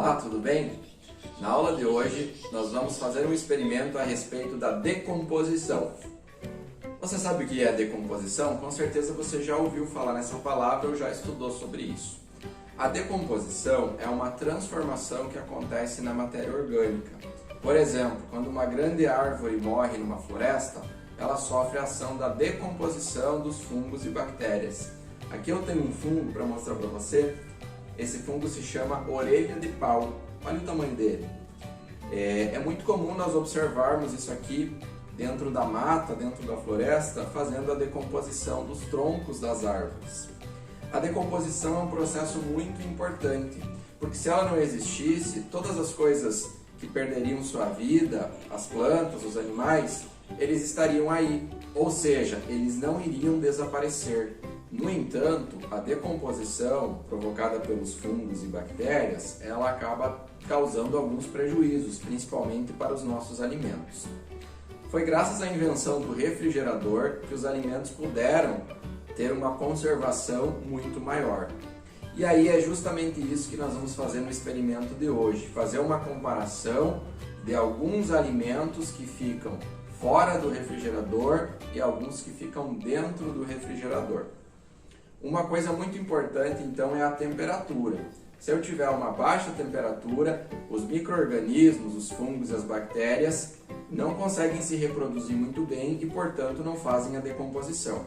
Olá, tudo bem? Na aula de hoje nós vamos fazer um experimento a respeito da decomposição. Você sabe o que é decomposição? Com certeza você já ouviu falar nessa palavra ou já estudou sobre isso. A decomposição é uma transformação que acontece na matéria orgânica. Por exemplo, quando uma grande árvore morre numa floresta, ela sofre a ação da decomposição dos fungos e bactérias. Aqui eu tenho um fungo para mostrar para você. Esse fungo se chama orelha de pau. Olha o tamanho dele. É muito comum nós observarmos isso aqui dentro da mata, dentro da floresta, fazendo a decomposição dos troncos das árvores. A decomposição é um processo muito importante, porque se ela não existisse, todas as coisas que perderiam sua vida, as plantas, os animais, eles estariam aí, ou seja, eles não iriam desaparecer. No entanto, a decomposição provocada pelos fungos e bactérias, ela acaba causando alguns prejuízos, principalmente para os nossos alimentos. Foi graças à invenção do refrigerador que os alimentos puderam ter uma conservação muito maior. E aí é justamente isso que nós vamos fazer no experimento de hoje, fazer uma comparação de alguns alimentos que ficam fora do refrigerador e alguns que ficam dentro do refrigerador. Uma coisa muito importante, então, é a temperatura. Se eu tiver uma baixa temperatura, os micro-organismos, os fungos e as bactérias não conseguem se reproduzir muito bem e, portanto, não fazem a decomposição.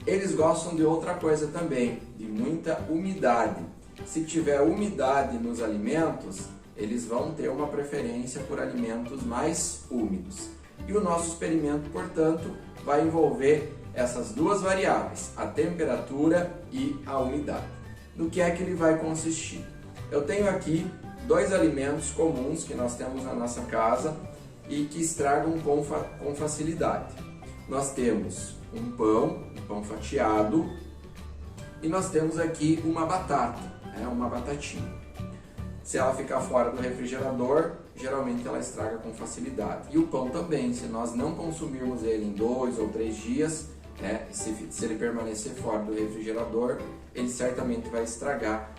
Eles gostam de outra coisa também, de muita umidade. Se tiver umidade nos alimentos, eles vão ter uma preferência por alimentos mais úmidos. E o nosso experimento, portanto, vai envolver essas duas variáveis, a temperatura e a umidade. No que é que ele vai consistir? Eu tenho aqui dois alimentos comuns que nós temos na nossa casa e que estragam com facilidade. Nós temos um pão fatiado, e nós temos aqui uma batata, uma batatinha. Se ela ficar fora do refrigerador, geralmente ela estraga com facilidade. E o pão também, se nós não consumirmos ele em 2 ou 3 dias, se ele permanecer fora do refrigerador, ele certamente vai estragar.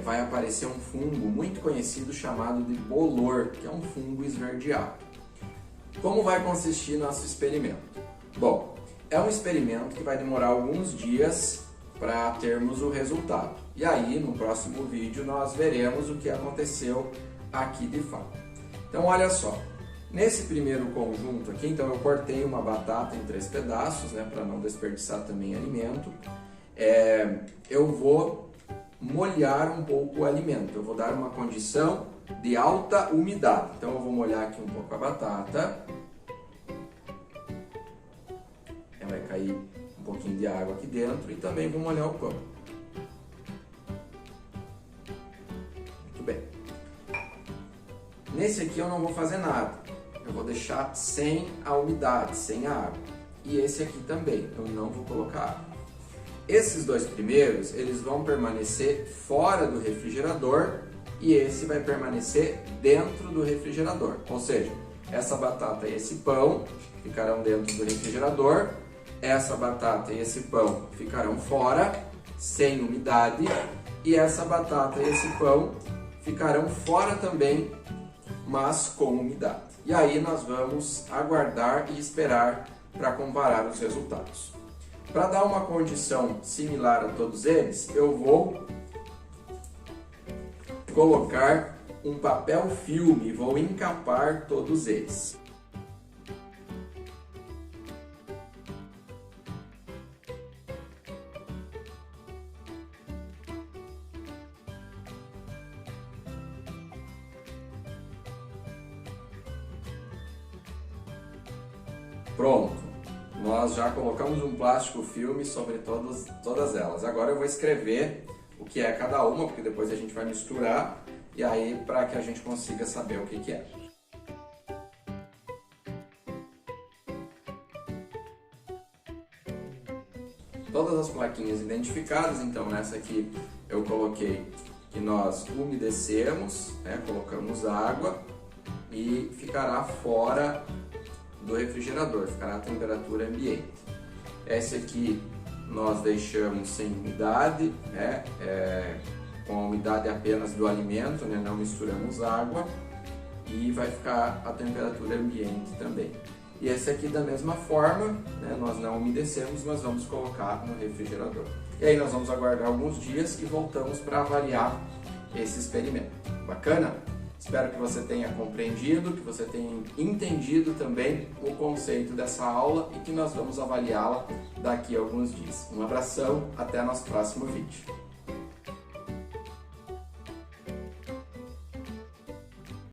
Vai aparecer um fungo muito conhecido chamado de bolor, que é um fungo esverdeado. Como vai consistir nosso experimento? Bom, é um experimento que vai demorar alguns dias para termos o resultado. E aí, no próximo vídeo, nós veremos o que aconteceu aqui de fato. Então, olha só. Nesse primeiro conjunto aqui, então eu cortei uma batata em 3 pedaços, para não desperdiçar também alimento. Eu vou molhar um pouco o alimento. Eu vou dar uma condição de alta umidade. Então eu vou molhar aqui um pouco a batata. Vai cair um pouquinho de água aqui dentro e também vou molhar o pão. Muito bem. Nesse aqui eu não vou fazer nada. Eu vou deixar sem a umidade, sem a água. E esse aqui também, eu não vou colocar água. Esses dois primeiros, eles vão permanecer fora do refrigerador e esse vai permanecer dentro do refrigerador. Ou seja, essa batata e esse pão ficarão dentro do refrigerador. Essa batata e esse pão ficarão fora, sem umidade, e essa batata e esse pão ficarão fora também, mas com umidade. E aí nós vamos aguardar e esperar para comparar os resultados. Para dar uma condição similar a todos eles, eu vou colocar um papel filme e vou encapar todos eles. Pronto, nós já colocamos um plástico filme sobre todas elas. Agora eu vou escrever o que é cada uma, porque depois a gente vai misturar, e aí para que a gente consiga saber o que é. Todas as plaquinhas identificadas, então nessa aqui eu coloquei que nós umedecemos, colocamos água e ficará fora do refrigerador, ficará a temperatura ambiente. Esse aqui nós deixamos sem umidade, com a umidade apenas do alimento, né? Não misturamos água, e vai ficar a temperatura ambiente também. E esse aqui da mesma forma, né? Nós não umedecemos, mas vamos colocar no refrigerador. E aí nós vamos aguardar alguns dias e voltamos para avaliar esse experimento. Bacana? Espero que você tenha compreendido, que você tenha entendido também o conceito dessa aula e que nós vamos avaliá-la daqui a alguns dias. Um abração, até nosso próximo vídeo.